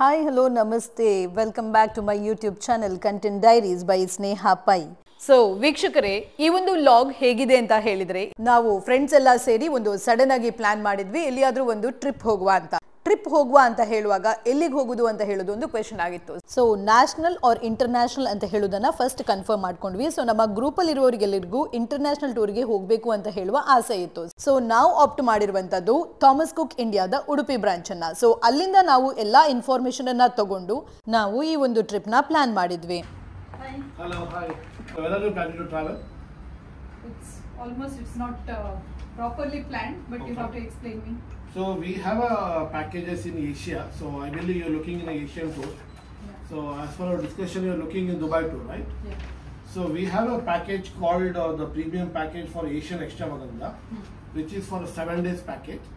Hi, hello, namaste. Welcome back to my YouTube channel, Content Diaries by Sneha Pai. So ವೀಕ್ಷಕರೇ, ಈ ಒಂದು log ಹೇಗಿದೆ ಅಂತ ಹೇಳಿದ್ರೆ, ನಾವು ಫ್ರೆಂಡ್ಸ್ ಎಲ್ಲ ಸೇರಿ ಒಂದು ಸಡನ್ ಆಗಿ ಪ್ಲಾನ್ ಮಾಡಿದ್ವಿ ಎಲ್ಲಿಯಾದ್ರೂ ಒಂದು ಟ್ರಿಪ್ ಹೋಗುವ ಅಂತ ಹೇಳುವಾಗ ಎಲ್ಲಿಗೆ ಹೋಗುದು ಅಂತ ಹೇಳೋದು ಒಂದು ಕ್ವೆಶ್ಚನ್ ಆಗಿತ್ತು. ಸೊ ನ್ಯಾಷನಲ್ ಆರ್ ಇಂಟರ್ನ್ಯಾಷನಲ್ ಅಂತ ಹೇಳೋದನ್ನ ಫಸ್ಟ್ ಕನ್ಫರ್ಮ್ ಮಾಡ್ಕೊಂಡ್ವಿ. ಸೊ ನಮ್ಮ ಗ್ರೂಪ್ ಅಲ್ಲಿ ಇರೋರಿಗೆಲ್ಲರಿಗೂ ಇಂಟರ್ನ್ಯಾಷನಲ್ ಟೂರ್ಗೆ ಹೋಗಬೇಕು ಅಂತ ಹೇಳುವ ಆಸೆ ಇತ್ತು. ಸೊ ನಾವು ಆಪ್ಟ್ ಮಾಡಿರುವಂತದ್ದು ಥಾಮಸ್ ಕುಕ್ ಇಂಡಿಯಾದ ಉಡುಪಿ ಬ್ರಾಂಚ್ ಅನ್ನ. ಸೊ ಅಲ್ಲಿಂದ ನಾವು ಎಲ್ಲಾ ಇನ್ಫಾರ್ಮೇಶನ್ ಅನ್ನ ತಗೊಂಡು ನಾವು ಈ ಒಂದು ಟ್ರಿಪ್ ನ ಪ್ಲಾನ್ ಮಾಡಿದ್ವಿ. Hello, hi. Where are you planning to travel? It's not properly planned, but okay. You have to explain me. So we have packages in Asia. So I believe you're looking in an Asian tour. Yeah. So as for our discussion, you're looking in Dubai tour, right? Yeah. So we have a package called the premium package for Asian Extravaganza, which is for a 7 days package.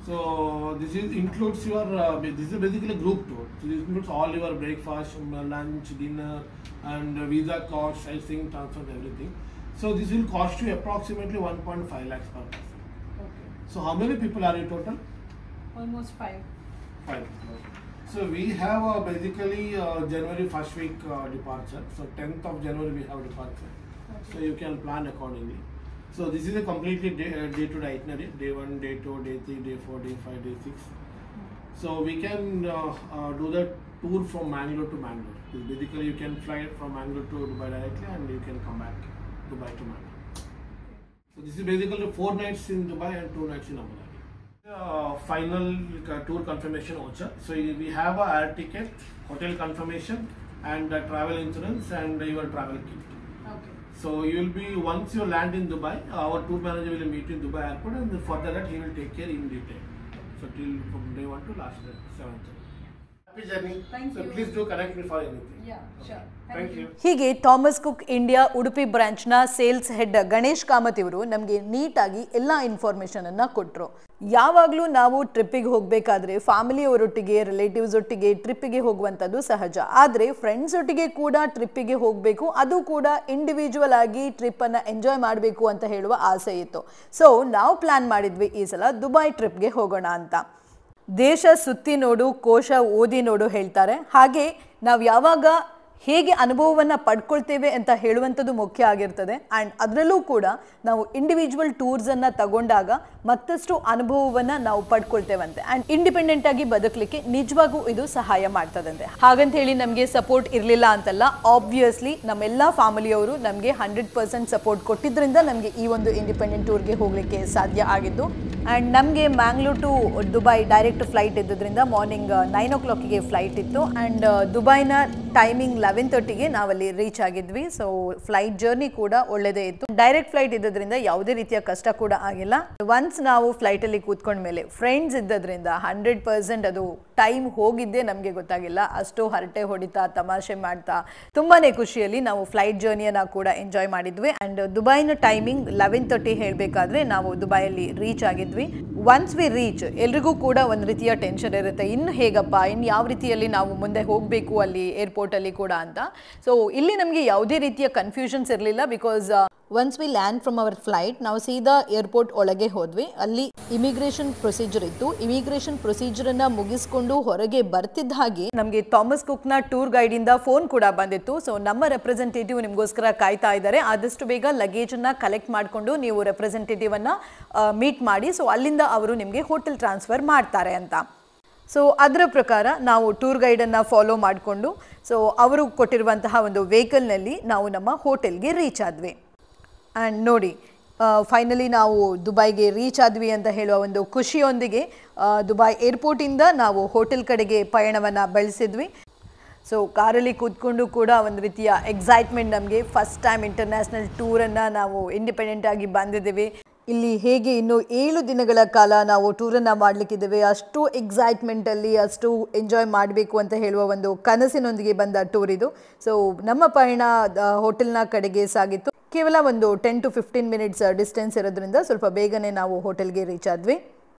So this includes your this is basically a group tour. So this includes all your breakfast, lunch, dinner, and visa cost, sightseeing, transport, everything. So this will cost you approximately 1.5 lakhs per person. Okay. So how many people are in total? Almost 5. 5 people. So we have basically January first week departure. So 10th of January we have departure. Okay. So you can plan accordingly. So this is a completely day-to-day itinerary, day 1, day 2, day 3, day 4, day 5, day 6. So we can do the tour from Mangalore to Mangalore. Basically you can fly from Mangalore to Dubai directly and you can come back Dubai to Mangalore. So this is basically 4 nights in Dubai and 2 nights in Abu Dhabi. Final tour confirmation voucher. So we have a air ticket, hotel confirmation and travel insurance and your travel kit. Okay. So you will be, once you land in Dubai, our tour manager will meet you in Dubai airport and further that he will take care in detail. So till from day 1 to last day 7th. Happy journey. Thank So you. please do connect me for anything. Yeah, sure. Thank you. ಹೀಗೆ Thomas Cook India Udupi ಬ್ರಾಂಚ್ನ sales head Ganesh Kamath ಇವರು ನಮಗೆ ನೀಟಾಗಿ ಎಲ್ಲ information ಅನ್ನ ಕೊಟ್ಟರು. ಯಾವಾಗಲೂ ನಾವು ಟ್ರಿಪ್ಪಿಗೆ ಹೋಗಬೇಕಾದ್ರೆ ಫ್ಯಾಮಿಲಿಯವರೊಟ್ಟಿಗೆ ರಿಲೇಟಿವ್ಸ್ ಒಟ್ಟಿಗೆ ಟ್ರಿಪ್ಪಿಗೆ ಹೋಗುವಂಥದ್ದು ಸಹಜ. ಆದರೆ ಫ್ರೆಂಡ್ಸ್ ಒಟ್ಟಿಗೆ ಕೂಡ ಟ್ರಿಪ್ಪಿಗೆ ಹೋಗಬೇಕು, ಅದು ಕೂಡ ಇಂಡಿವಿಜುವಲ್ ಆಗಿ ಟ್ರಿಪ್ಪನ್ನು ಎಂಜಾಯ್ ಮಾಡಬೇಕು ಅಂತ ಹೇಳುವ ಆಸೆ ಇತ್ತು. ಸೊ ನಾವು ಪ್ಲ್ಯಾನ್ ಮಾಡಿದ್ವಿ ಈ ಸಲ ದುಬೈ ಟ್ರಿಪ್ಗೆ ಹೋಗೋಣ ಅಂತ. ದೇಶ ಸುತ್ತಿ ನೋಡು, ಕೋಶ ಓದಿ ನೋಡು ಹೇಳ್ತಾರೆ. ಹಾಗೆ ನಾವು ಯಾವಾಗ ಹೇಗೆ ಅನುಭವವನ್ನು ಪಡ್ಕೊಳ್ತೇವೆ ಅಂತ ಹೇಳುವಂಥದ್ದು ಮುಖ್ಯ ಆಗಿರ್ತದೆ. ಆ್ಯಂಡ್ ಅದರಲ್ಲೂ ಕೂಡ ನಾವು ಇಂಡಿವಿಜುವಲ್ ಟೂರ್ಸನ್ನು ತಗೊಂಡಾಗ ಮತ್ತಷ್ಟು ಅನುಭವವನ್ನು ನಾವು ಪಡ್ಕೊಳ್ತೇವಂತೆ. ಆ್ಯಂಡ್ ಇಂಡಿಪೆಂಡೆಂಟ್ ಆಗಿ ಬದುಕಲಿಕ್ಕೆ ನಿಜವಾಗೂ ಇದು ಸಹಾಯ ಮಾಡ್ತದಂತೆ. ಹಾಗಂತ ಹೇಳಿ ನಮಗೆ ಸಪೋರ್ಟ್ ಇರಲಿಲ್ಲ ಅಂತಲ್ಲ. ಆಬ್ವಿಯಸ್ಲಿ ನಮ್ಮೆಲ್ಲ ಫ್ಯಾಮಿಲಿಯವರು ನಮಗೆ 100% ಸಪೋರ್ಟ್ ಕೊಟ್ಟಿದ್ದರಿಂದ ನಮಗೆ ಈ ಒಂದು ಇಂಡಿಪೆಂಡೆಂಟ್ ಟೂರ್ಗೆ ಹೋಗಲಿಕ್ಕೆ ಸಾಧ್ಯ ಆಗಿದ್ದು. ಆ್ಯಂಡ್ ನಮಗೆ Mangalore to Dubai direct flight ಇದ್ದಿದ್ದರಿಂದ ಮಾರ್ನಿಂಗ್ 9 o'clockಗೆ ಫ್ಲೈಟ್ ಇತ್ತು. ಆ್ಯಂಡ್ ದುಬೈನ ಟೈಮಿಂಗ್ 11:30ಗೆ ನಾವಲ್ಲಿ ರೀಚ್ ಆಗಿದ್ವಿ. ಸೊ ಫ್ಲೈಟ್ ಜರ್ನಿ ಕೂಡ ಒಳ್ಳೆಯದೇ ಇತ್ತು. ಡೈರೆಕ್ಟ್ ಫ್ಲೈಟ್ ಇದ್ದದ್ರಿಂದ ಯಾವುದೇ ರೀತಿಯ ಕಷ್ಟ ಕೂಡ ಆಗಿಲ್ಲ. ಒನ್ಸ್ ನಾವು ಫ್ಲೈಟಲ್ಲಿ ಕೂತ್ಕೊಂಡ್ಮೇಲೆ ಫ್ರೆಂಡ್ಸ್ ಇದ್ದದ್ರಿಂದ 100% ಅದು ಟೈಮ್ ಹೋಗಿದ್ದೇ ನಮಗೆ ಗೊತ್ತಾಗಿಲ್ಲ. ಅಷ್ಟು ಹರಟೆ ಹೊಡಿತಾ ತಮಾಷೆ ಮಾಡ್ತಾ ತುಂಬಾನೇ ಖುಷಿಯಲ್ಲಿ ನಾವು ಫ್ಲೈಟ್ ಜರ್ನಿಯನ್ನು ಕೂಡ ಎಂಜಾಯ್ ಮಾಡಿದ್ವಿ. ಆ್ಯಂಡ್ ದುಬೈನ ಟೈಮಿಂಗ್ 11:30 ಹೇಳಬೇಕಾದ್ರೆ ನಾವು ದುಬೈಯಲ್ಲಿ ರೀಚ್ ಆಗಿದ್ವಿ. ಒನ್ಸ್ ವಿ ರೀಚ್ ಎಲ್ರಿಗೂ ಕೂಡ ಒಂದು ರೀತಿಯ ಟೆನ್ಷನ್ ಇರುತ್ತೆ, ಇನ್ನು ಹೇಗಪ್ಪ, ಇನ್ನು ಯಾವ ರೀತಿಯಲ್ಲಿ ನಾವು ಮುಂದೆ ಹೋಗಬೇಕು ಅಲ್ಲಿ ಏರ್ಪೋರ್ಟಲ್ಲಿ ಕೂಡ ಅಂತ. ಸೊ ಇಲ್ಲಿ ನಮಗೆ ಯಾವುದೇ ರೀತಿಯ ಕನ್ಫ್ಯೂಷನ್ಸ್ ಇರಲಿಲ್ಲ. Because once we land from our flight ನಾವು ಸೀದಾ ಏರ್ಪೋರ್ಟ್ ಒಳಗೆ ಹೋದ್ವಿ. ಅಲ್ಲಿ ಇಮಿಗ್ರೇಷನ್ ಪ್ರೊಸೀಜರ್ ಇತ್ತು. ಇಮಿಗ್ರೇಷನ್ ಪ್ರೊಸೀಜರನ್ನು ಮುಗಿಸ್ಕೊಂಡು ಹೊರಗೆ ಬರ್ತಿದ್ದ ಹಾಗೆ ನಮಗೆ ಥಾಮಸ್ ಕುಕ್ನ ಟೂರ್ ಗೈಡಿಂದ ಫೋನ್ ಕೂಡ ಬಂದಿತ್ತು. ಸೊ ನಮ್ಮ ರೆಪ್ರೆಸೆಂಟೇಟಿವ್ ನಿಮಗೋಸ್ಕರ ಕಾಯ್ತಾ ಇದ್ದಾರೆ, ಆದಷ್ಟು ಬೇಗ ಲಗೇಜನ್ನು ಕಲೆಕ್ಟ್ ಮಾಡಿಕೊಂಡು ನೀವು ರೆಪ್ರೆಸೆಂಟೇಟಿವನ್ನು ಮೀಟ್ ಮಾಡಿ, ಸೊ ಅಲ್ಲಿಂದ ಅವರು ನಿಮಗೆ ಹೋಟೆಲ್ ಟ್ರಾನ್ಸ್ಫರ್ ಮಾಡ್ತಾರೆ ಅಂತ. ಸೊ ಅದರ ಪ್ರಕಾರ ನಾವು ಟೂರ್ ಗೈಡನ್ನು ಫಾಲೋ ಮಾಡಿಕೊಂಡು ಸೊ ಅವರು ಕೊಟ್ಟಿರುವಂತಹ ಒಂದು ವೆಹಿಕಲ್ನಲ್ಲಿ ನಾವು ನಮ್ಮ ಹೋಟೆಲ್ಗೆ ರೀಚ್ ಆದ್ವಿ. ಆ್ಯಂಡ್ ನೋಡಿ, ಫೈನಲಿ ನಾವು ದುಬೈಗೆ ರೀಚ್ ಆದ್ವಿ ಅಂತ ಹೇಳುವ ಒಂದು ಖುಷಿಯೊಂದಿಗೆ ದುಬೈ ಏರ್ಪೋರ್ಟಿಂದ ನಾವು ಹೋಟೆಲ್ ಕಡೆಗೆ ಪಯಣವನ್ನು ಬೆಳೆಸಿದ್ವಿ. ಸೊ ಕಾರಲ್ಲಿ ಕೂತ್ಕೊಂಡು ಕೂಡ ಒಂದು ರೀತಿಯ ಎಕ್ಸೈಟ್ಮೆಂಟ್ ನಮಗೆ. ಫಸ್ಟ್ ಟೈಮ್ ಇಂಟರ್ನ್ಯಾಷನಲ್ ಟೂರನ್ನು ನಾವು ಇಂಡಿಪೆಂಡೆಂಟ್ ಆಗಿ ಬಂದಿದ್ದೀವಿ. ಇಲ್ಲಿ ಹೇಗೆ ಇನ್ನು 7 ದಿನಗಳ ಕಾಲ ನಾವು ಟೂರನ್ನು ಮಾಡಲಿಕ್ಕಿದ್ದೇವೆ, ಅಷ್ಟು ಎಕ್ಸೈಟ್ಮೆಂಟಲ್ಲಿ ಅಷ್ಟು ಎಂಜಾಯ್ ಮಾಡಬೇಕು ಅಂತ ಹೇಳುವ ಒಂದು ಕನಸಿನೊಂದಿಗೆ ಬಂದ ಟೂರ್ ಇದು. ಸೊ ನಮ್ಮ ಪಯಣ ಹೋಟೆಲ್ನ ಕಡೆಗೆ ಸಾಗಿತ್ತು. ಕೇವಲ ಒಂದು 10 to 15 minutes ಡಿಸ್ಟೆನ್ಸ್ ಇರೋದ್ರಿಂದ ಸ್ವಲ್ಪ ಬೇಗನೆ ನಾವು ಹೋಟೆಲ್ಗೆ ರೀಚ್ ಆದ್ವಿ.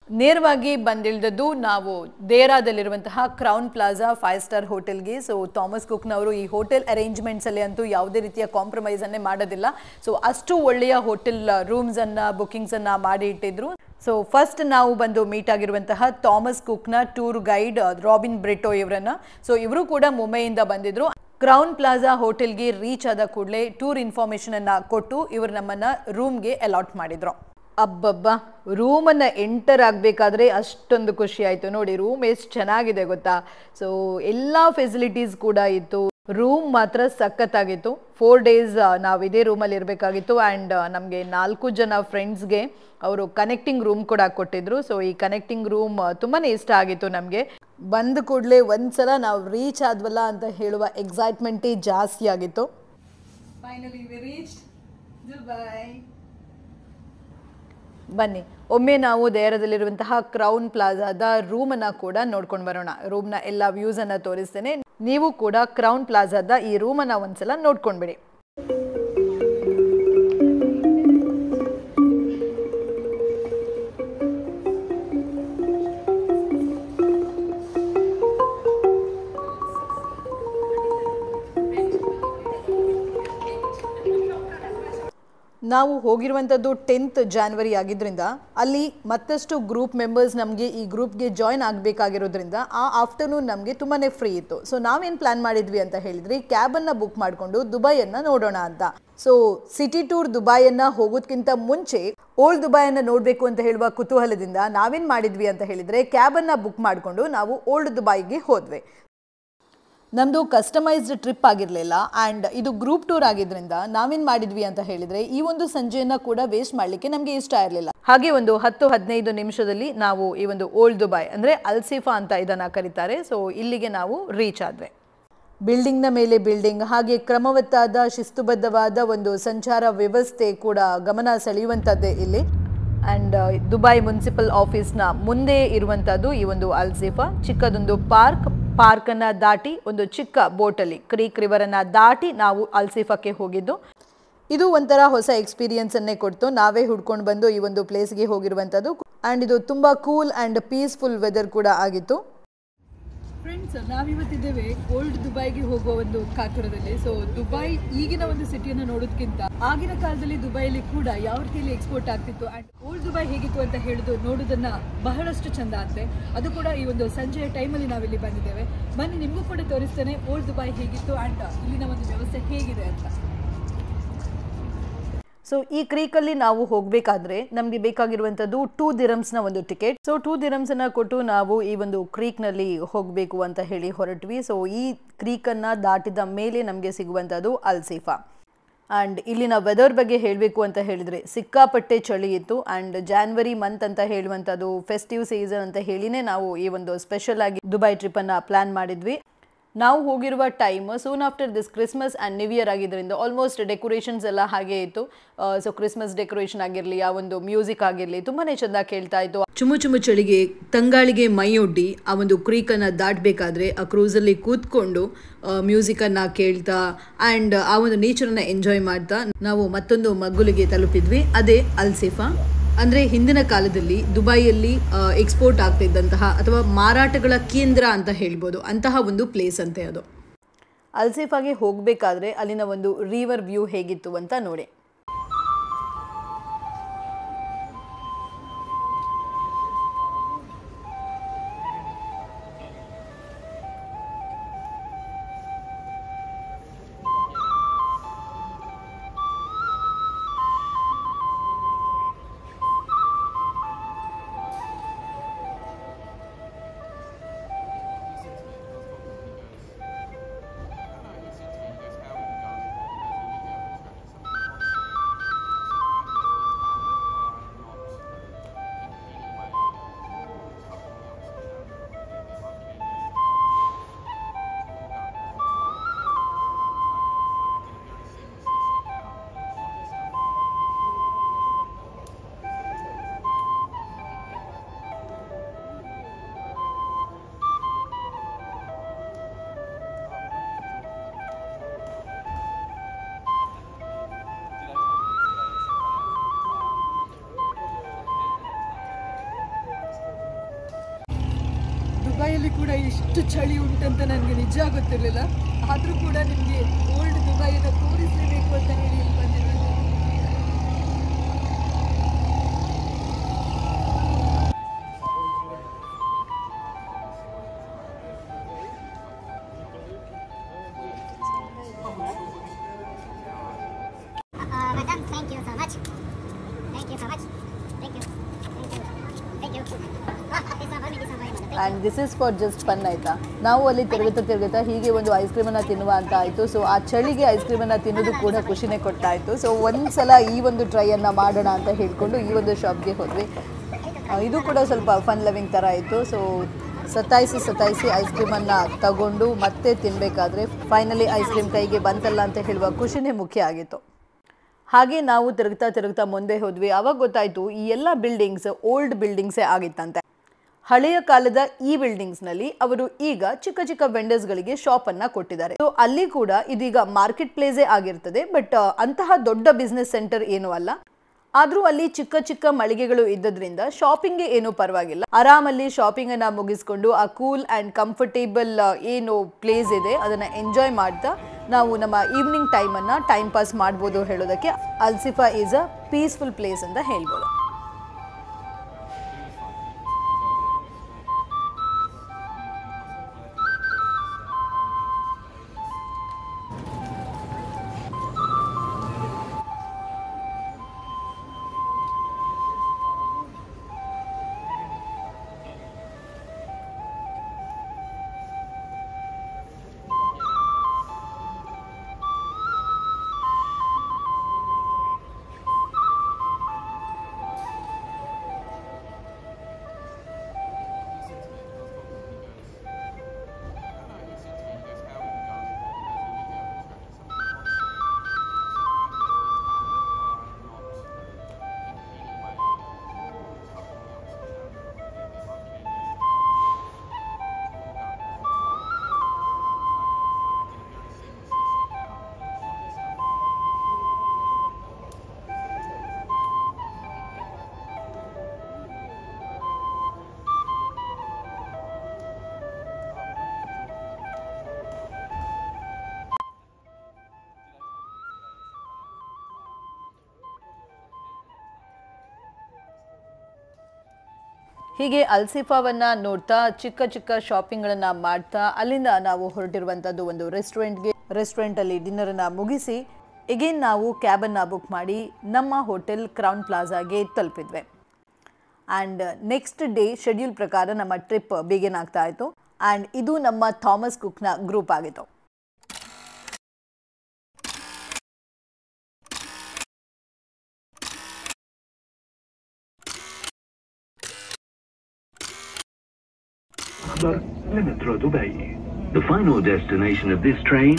ನೇರವಾಗಿ ಬಂದಿಳಿದದ್ದು ನಾವು ದೇರಾದಲ್ಲಿರುವಂತಹ ಕ್ರೌನ್ ಪ್ಲಾಜಾ 5-ಸ್ಟಾರ್ ಹೋಟೆಲ್ಗೆ. ಸೊ ಥಾಮಸ್ ಕುಕ್ನವರು ಈ ಹೋಟೆಲ್ ಅರೇಂಜ್ಮೆಂಟ್ಸಲ್ಲಿ ಅಂತೂ ಯಾವುದೇ ರೀತಿಯ ಕಾಂಪ್ರಮೈಸನ್ನೇ ಮಾಡೋದಿಲ್ಲ. ಸೊ ಅಷ್ಟು ಒಳ್ಳೆಯ ಹೋಟೆಲ್ ರೂಮ್ಸನ್ನು ಬುಕ್ಕಿಂಗ್ಸನ್ನು ಮಾಡಿ ಇಟ್ಟಿದ್ರು. ಸೊ ಫಸ್ಟ್ ನಾವು ಬಂದು ಮೀಟ್ ಆಗಿರುವಂತಹ Thomas ಕುಕ್ನ tour guide robin Brito ಇವರನ್ನ. ಸೊ ಇವರು ಕೂಡ ಮುಂಬೈಯಿಂದ ಬಂದಿದ್ರು. ಕ್ರೌನ್ ಪ್ಲಾಜಾ ಹೋಟೆಲ್ಗೆ ರೀಚ್ ಆದ ಕೂಡಲೇ ಟೂರ್ ಇನ್ಫಾರ್ಮೇಷನ್ ಅನ್ನ ಕೊಟ್ಟು ಇವರು ನಮ್ಮನ್ನ ರೂಮ್ಗೆ ಅಲಾಟ್ ಮಾಡಿದ್ರು. ಅಬ್ಬಬ್ಬ, ರೂಮನ್ನು ಎಂಟರ್ ಆಗಬೇಕಾದ್ರೆ ಅಷ್ಟೊಂದು ಖುಷಿ ಆಯಿತು. ನೋಡಿ ರೂಮ್ ಎಷ್ಟು ಚೆನ್ನಾಗಿದೆ ಗೊತ್ತಾ. ಸೊ ಎಲ್ಲ ಫೆಸಿಲಿಟೀಸ್ ಕೂಡ ಇತ್ತು. ರೂಮ್ ಮಾತ್ರ ಸಖತ್ತಾಗಿತ್ತು. 4 days ನಾವು ಇದೇ ರೂಮಲ್ಲಿ ಇರಬೇಕಾಗಿತ್ತು. ಆ್ಯಂಡ್ ನಮಗೆ 4 ಜನ ಫ್ರೆಂಡ್ಸ್ಗೆ ಅವರು ಕನೆಕ್ಟಿಂಗ್ ರೂಮ್ ಕೂಡ ಕೊಟ್ಟಿದ್ರು. ಸೊ ಈ ಕನೆಕ್ಟಿಂಗ್ ರೂಮ್ ತುಂಬಾ ಇಷ್ಟ ಆಗಿತ್ತು ನಮಗೆ. ಬಂದ ಕೂಡಲೇ ಒಂದ್ಸಲ ನಾವು ರೀಚ್ ಆದ್ವಲ್ಲ ಅಂತ ಹೇಳುವ ಎಕ್ಸೈಟ್ಮೆಂಟೇ ಜಾಸ್ತಿ ಆಗಿತ್ತು. Finally we reached Dubai. ಬನ್ನಿ ಒಮ್ಮೆ ನಾವು ದೇರದಲ್ಲಿರುವಂತಹ ಕ್ರೌನ್ ಪ್ಲಾಜಾದ ರೂಮನ್ನು ಕೂಡ ನೋಡ್ಕೊಂಡು ಬರೋಣ. ರೂಮ್ನ ಎಲ್ಲ ವ್ಯೂಸನ್ನು ತೋರಿಸ್ತೇನೆ. ನೀವು ಕೂಡ ಕ್ರೌನ್ ಪ್ಲಾಜಾದ ಈ ರೂಮನ್ನು ಒಂದ್ಸಲ ನೋಡ್ಕೊಂಡ್ಬಿಡಿ. ನಾವು ಹೋಗಿರುವಂಥದ್ದು 10th January ಆಗಿದ್ದರಿಂದ ಅಲ್ಲಿ ಮತ್ತಷ್ಟು ಗ್ರೂಪ್ ಮೆಂಬರ್ಸ್ ನಮಗೆ ಈ ಗ್ರೂಪ್ಗೆ ಜಾಯ್ನ್ ಆಗಬೇಕಾಗಿರೋದ್ರಿಂದ ಆ ಆಫ್ಟರ್ನೂನ್ ನಮಗೆ ತುಂಬಾ ಫ್ರೀ ಇತ್ತು. ಸೊ ನಾವೇನು ಪ್ಲ್ಯಾನ್ ಮಾಡಿದ್ವಿ ಅಂತ ಹೇಳಿದ್ರಿ, ಕ್ಯಾಬನ್ನು ಬುಕ್ ಮಾಡಿಕೊಂಡು ದುಬೈಯನ್ನು ನೋಡೋಣ ಅಂತ. ಸೊ ಸಿಟಿ ಟೂರ್ ದುಬೈಯನ್ನು ಹೋಗೋದಕ್ಕಿಂತ ಮುಂಚೆ ಓಲ್ಡ್ ದುಬೈಯನ್ನು ನೋಡಬೇಕು ಅಂತ ಹೇಳುವ ಕುತೂಹಲದಿಂದ ನಾವೇನು ಮಾಡಿದ್ವಿ ಅಂತ ಹೇಳಿದರೆ ಕ್ಯಾಬನ್ನು ಬುಕ್ ಮಾಡಿಕೊಂಡು ನಾವು ಓಲ್ಡ್ ದುಬೈಗೆ ಹೋದ್ವಿ. ನಮ್ಮದು ಕಸ್ಟಮೈಸ್ಡ್ ಟ್ರಿಪ್ ಆಗಿರಲಿಲ್ಲ ಆ್ಯಂಡ್ ಇದು ಗ್ರೂಪ್ ಟೂರ್ ಆಗಿದ್ದರಿಂದ ನಾವೇನು ಮಾಡಿದ್ವಿ ಅಂತ ಹೇಳಿದರೆ ಈ ಒಂದು ಸಂಜೆಯನ್ನು ಕೂಡ ವೇಸ್ಟ್ ಮಾಡಲಿಕ್ಕೆ ನಮಗೆ ಇಷ್ಟ ಇರಲಿಲ್ಲ. ಹಾಗೆ ಒಂದು 10-15 ನಿಮಿಷದಲ್ಲಿ ನಾವು ಈ ಒಂದು ಓಲ್ಡ್ ದುಬೈ ಅಂದರೆ ಅಲ್ಸಿಫಾ ಅಂತ ಇದನ್ನು ಕರೀತಾರೆ. ಸೊ ಇಲ್ಲಿಗೆ ನಾವು ರೀಚ್ ಆದ್ವಿ. ಬಿಲ್ಡಿಂಗ್ನ ಮೇಲೆ ಬಿಲ್ಡಿಂಗ್, ಹಾಗೆ ಕ್ರಮವತ್ತಾದ ಶಿಸ್ತುಬದ್ಧವಾದ ಒಂದು ಸಂಚಾರ ವ್ಯವಸ್ಥೆ ಕೂಡ ಗಮನ ಸೆಳೆಯುವಂಥದ್ದೇ ಇಲ್ಲಿ. ಆ್ಯಂಡ್ ದುಬೈ ಮುನ್ಸಿಪಲ್ ಆಫೀಸ್ನ ಮುಂದೆ ಇರುವಂಥದ್ದು ಈ ಒಂದು ಅಲ್ಸಿಫಾ. ಚಿಕ್ಕದೊಂದು ಪಾರ್ಕನ್ನು ದಾಟಿ ಒಂದು ಚಿಕ್ಕ ಬೋಟಲ್ಲಿ ಕ್ರೀಕ್ ರಿವರನ್ನು ದಾಟಿ ನಾವು ಅಲ್ಸಿಫಾಕ್ಕೆ ಹೋಗಿದ್ದು. ಇದು ಒಂಥರ ಹೊಸ ಎಕ್ಸ್ಪೀರಿಯನ್ಸನ್ನೇ ಕೊಡ್ತು. ನಾವೇ ಹುಡ್ಕೊಂಡು ಬಂದು ಈ ಒಂದು ಪ್ಲೇಸ್ಗೆ ಹೋಗಿರುವಂಥದ್ದು. ಆ್ಯಂಡ್ ಇದು ತುಂಬ ಕೂಲ್ ಆ್ಯಂಡ್ ಪೀಸ್ಫುಲ್ ವೆದರ್ ಕೂಡ ಆಗಿತ್ತು. ಫ್ರೆಂಡ್ಸ್, ನಾವಿವತ್ತಿದ್ದೇವೆ ಓಲ್ಡ್ ದುಬೈಗೆ ಹೋಗುವ ಒಂದು ಕಾತುರದಲ್ಲಿ. ಸೊ ದುಬೈ ಈಗಿನ ಒಂದು ಸಿಟಿಯನ್ನು ನೋಡೋದಕ್ಕಿಂತ ಆಗಿನ ಕಾಲದಲ್ಲಿ ದುಬೈಲಿ ಕೂಡ ಯಾವ ರೀತಿಯಲ್ಲಿ ಎಕ್ಸ್ಪೋರ್ಟ್ ಆಗ್ತಿತ್ತು ಆ್ಯಂಡ್ ಓಲ್ಡ್ ದುಬೈ ಹೇಗಿತ್ತು ಅಂತ ಹೇಳೋದು ನೋಡೋದನ್ನ ಬಹಳಷ್ಟು ಚಂದ ಅಂತೆ. ಅದು ಕೂಡ ಈ ಒಂದು ಸಂಜೆಯ ಟೈಮಲ್ಲಿ ನಾವಿಲ್ಲಿ ಬಂದಿದ್ದೇವೆ. ಬನ್ನಿ ನಿಮಗೂ ಕೂಡ ತೋರಿಸ್ತೇನೆ ಓಲ್ಡ್ ದುಬೈ ಹೇಗಿತ್ತು ಆ್ಯಂಡ್ ಇಲ್ಲಿನ ಒಂದು ವ್ಯವಸ್ಥೆ ಹೇಗಿದೆ ಅಂತ. ಸೊ ಈ ಕ್ರೀಕಲ್ಲಿ ನಾವು ಹೋಗಬೇಕಾದ್ರೆ ನಮಗೆ ಬೇಕಾಗಿರುವಂಥದ್ದು 2 dirhamsನ ಒಂದು ಟಿಕೆಟ್. ಸೊ 2 dirhamsನ್ನು ಕೊಟ್ಟು ನಾವು ಈ ಒಂದು ಕ್ರೀಕ್ನಲ್ಲಿ ಹೋಗಬೇಕು ಅಂತ ಹೇಳಿ ಹೊರಟ್ವಿ. ಸೊ ಈ ಕ್ರೀಕನ್ನು ದಾಟಿದ ಮೇಲೆ ನಮಗೆ ಸಿಗುವಂಥದ್ದು ಅಲ್ಸಿಫಾ. ಆ್ಯಂಡ್ ಇಲ್ಲಿನ ವೆದರ್ ಬಗ್ಗೆ ಹೇಳಬೇಕು ಅಂತ ಹೇಳಿದರೆ ಸಿಕ್ಕಾಪಟ್ಟೆ ಚಳಿ ಇತ್ತು. ಆ್ಯಂಡ್ ಜಾನ್ವರಿ ಮಂತ್ ಅಂತ ಹೇಳುವಂಥದ್ದು ಫೆಸ್ಟಿವ್ ಸೀಸನ್ ಅಂತ ಹೇಳಿನೇ ನಾವು ಈ ಒಂದು ಸ್ಪೆಷಲ್ ಆಗಿ ದುಬೈ ಟ್ರಿಪ್ಪನ್ನು ಪ್ಲ್ಯಾನ್ ಮಾಡಿದ್ವಿ. ನಾವು ಹೋಗಿರುವ time soon after this Christmas and new year ಆಗಿದ್ದರಿಂದ ಆಲ್ಮೋಸ್ಟ್ ಡೆಕೋರೇಷನ್ಸ್ ಎಲ್ಲ ಹಾಗೆ ಇತ್ತು. ಸೊ ಕ್ರಿಸ್ಮಸ್ ಡೆಕೋರೇಷನ್ ಆಗಿರಲಿ, ಆ ಒಂದು ಮ್ಯೂಸಿಕ್ ಆಗಿರಲಿ ತುಂಬಾ ಚೆಂದ ಕೇಳ್ತಾ ಇತ್ತು. ಚುಮು ಚುಮು ಚಳಿಗೆ ತಂಗಾಳಿಗೆ ಮೈಯೊಡ್ಡಿ ಆ ಒಂದು ಕ್ರೀಕನ್ನು ದಾಟಬೇಕಾದ್ರೆ ಆ ಕ್ರೂಸಲ್ಲಿ ಕೂತ್ಕೊಂಡು ಮ್ಯೂಸಿಕನ್ನು ಕೇಳ್ತಾ ಆ್ಯಂಡ್ ಆ ಒಂದು ನೇಚರನ್ನು ಎಂಜಾಯ್ ಮಾಡ್ತಾ ನಾವು ಮತ್ತೊಂದು ಮಗ್ಗುಲಿಗೆ ತಲುಪಿದ್ವಿ. ಅದೇ ಅಲ್ಸಿಫಾ. ಅಂದರೆ ಹಿಂದಿನ ಕಾಲದಲ್ಲಿ ದುಬೈಯಲ್ಲಿ ಎಕ್ಸ್ಪೋರ್ಟ್ ಆಗ್ತಿದ್ದಂತಹ ಅಥವಾ ಮಾರಾಟಗಳ ಕೇಂದ್ರ ಅಂತ ಹೇಳ್ಬೋದು, ಅಂತಹ ಒಂದು ಪ್ಲೇಸ್ ಅಂತೆ ಅದು. ಅಲ್ಸಿಫಾಗೆ ಹೋಗಬೇಕಾದ್ರೆ ಅಲ್ಲಿನ ಒಂದು ರಿವರ್ ವ್ಯೂ ಹೇಗಿತ್ತು ಅಂತ ನೋಡಿ. ದುಬೈಯಲ್ಲಿ ಕೂಡ ಇಷ್ಟು ಚಳಿ ಉಂಟಂತ ನನಗೆ ನಿಜ ಗೊತ್ತಿರಲಿಲ್ಲ. ಆದರೂ ಕೂಡ ನಿಮಗೆ ಓಲ್ಡ್ ದುಬೈಯನ್ನು ತೋರಿಸಲೇಬೇಕು ಅಂತ ಹೇಳಿ ಇಲ್ಲಿ ಬಂದಿರೋದು. Madam, thank you so much. Thank you so much. Thank you. Thank you. Thank you. This one for me, this one for you, madam. And this is for just fun ಆಯಿತಾ. ನಾವು ಅಲ್ಲಿ ತಿರುಗುತ್ತಾ ಹೀಗೆ ಒಂದು ice ಕ್ರೀಮನ್ನು ತಿನ್ನುವ ಅಂತ ಆಯಿತು. So ಆ ಚಳಿಗೆ ಐಸ್ ಕ್ರೀಮನ್ನು ತಿನ್ನೋದು ಕೂಡ ಖುಷಿನೇ ಕೊಟ್ಟಾಯಿತು. ಸೊ ಒಂದು ಸಲ ಈ ಒಂದು ಟ್ರೈಯನ್ನು ಮಾಡೋಣ ಅಂತ ಹೇಳಿಕೊಂಡು ಈ ಒಂದು ಶಾಪ್ಗೆ ಹೋದ್ವಿ. ಇದು ಕೂಡ ಸ್ವಲ್ಪ ಫನ್ ಲವಿಂಗ್ ಥರ ಆಯಿತು. ಸೊ ಸತಾಯಿಸಿ ಐಸ್ ಕ್ರೀಮನ್ನು ತಗೊಂಡು ಮತ್ತೆ ತಿನ್ನಬೇಕಾದ್ರೆ ಫೈನಲಿ ಐಸ್ ಕ್ರೀಮ್ ಕೈಗೆ ಬಂತಲ್ಲ ಅಂತ ಹೇಳುವ ಖುಷಿನೇ ಮುಖ್ಯ ಆಗಿತ್ತು. ಹಾಗೆ ನಾವು ತಿರುಗ್ತಾ ಮುಂದೆ ಹೋದ್ವಿ. ಆವಾಗ ಗೊತ್ತಾಯಿತು ಈ ಎಲ್ಲ ಬಿಲ್ಡಿಂಗ್ಸ್ ಓಲ್ಡ್ ಬಿಲ್ಡಿಂಗ್ಸೇ ಆಗಿತ್ತಂತೆ. ಹಳೆಯ ಕಾಲದ ಈ ಬಿಲ್ಡಿಂಗ್ಸ್ನಲ್ಲಿ ಅವರು ಈಗ ಚಿಕ್ಕ ವೆಂಡರ್ಸ್ಗಳಿಗೆ ಶಾಪನ್ನು ಕೊಟ್ಟಿದ್ದಾರೆ. ಸೊ ಅಲ್ಲಿ ಕೂಡ ಇದೀಗ ಮಾರ್ಕೆಟ್ ಪ್ಲೇಸೇ ಆಗಿರ್ತದೆ. ಬಟ್ ಅಂತಹ ದೊಡ್ಡ ಬಿಸ್ನೆಸ್ ಸೆಂಟರ್ ಏನೂ ಅಲ್ಲ. ಆದರೂ ಅಲ್ಲಿ ಚಿಕ್ಕ ಮಳಿಗೆಗಳು ಇದ್ದದ್ರಿಂದ ಶಾಪಿಂಗ್ಗೆ ಏನೂ ಪರವಾಗಿಲ್ಲ. ಆರಾಮಲ್ಲಿ ಶಾಪಿಂಗನ್ನು ಮುಗಿಸ್ಕೊಂಡು ಆ ಕೂಲ್ ಆ್ಯಂಡ್ ಕಂಫರ್ಟೇಬಲ್ ಏನು ಪ್ಲೇಸ್ ಇದೆ ಅದನ್ನು ಎಂಜಾಯ್ ಮಾಡ್ತಾ ನಾವು ನಮ್ಮ ಈವ್ನಿಂಗ್ ಟೈಮನ್ನು ಟೈಮ್ ಪಾಸ್ ಮಾಡ್ಬೋದು. ಹೇಳೋದಕ್ಕೆ ಅಲ್ಸಿಫಾ ಈಸ್ ಅ ಪೀಸ್ಫುಲ್ ಪ್ಲೇಸ್ ಅಂತ ಹೇಳ್ಬೋದು. ಹೀಗೆ ಅಲ್ಸಿಫಾವನ್ನು ನೋಡ್ತಾ ಚಿಕ್ಕ ಶಾಪಿಂಗ್ಗಳನ್ನು ಮಾಡ್ತಾ ಅಲ್ಲಿಂದ ನಾವು ಹೊರಟಿರುವಂಥದ್ದು ಒಂದು ರೆಸ್ಟೋರೆಂಟಲ್ಲಿ ಡಿನ್ನರನ್ನು ಮುಗಿಸಿ ಎಗೇನ್ ನಾವು ಕ್ಯಾಬನ್ನು ಬುಕ್ ಮಾಡಿ ನಮ್ಮ ಹೋಟೆಲ್ ಕ್ರೌನ್ ಪ್ಲಾಜಾಗೆ ತಲುಪಿದ್ವಿ. ಆ್ಯಂಡ್ ನೆಕ್ಸ್ಟ್ ಡೇ ಶೆಡ್ಯೂಲ್ ಪ್ರಕಾರ ನಮ್ಮ ಟ್ರಿಪ್ ಬಿಗಿನ್ ಆಗ್ತಾ ಇತ್ತು. ಆ್ಯಂಡ್ ಇದು ನಮ್ಮ ಥಾಮಸ್ ಕುಕ್ನ ಗ್ರೂಪ್ ಆಗಿತ್ತು. Metro Dubai. The final destination of this train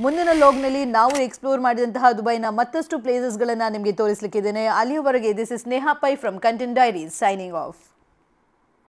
ಮುಂದಿನ ಲಾಗ್ನಲ್ಲಿ ನಾವು ಎಕ್ಸ್ಪ್ಲೋರ್ ಮಾಡಿದಂತಹ ದುಬೈನ ಮತ್ತಷ್ಟು ಪ್ಲೇಸಸ್ಗಳನ್ನು ನಿಮಗೆ ತೋರಿಸಲಿಕ್ಕಿದ್ದೇನೆ. ಅಲ್ಲಿಯವರೆಗೆ this is Neha Pai from content diaries signing of.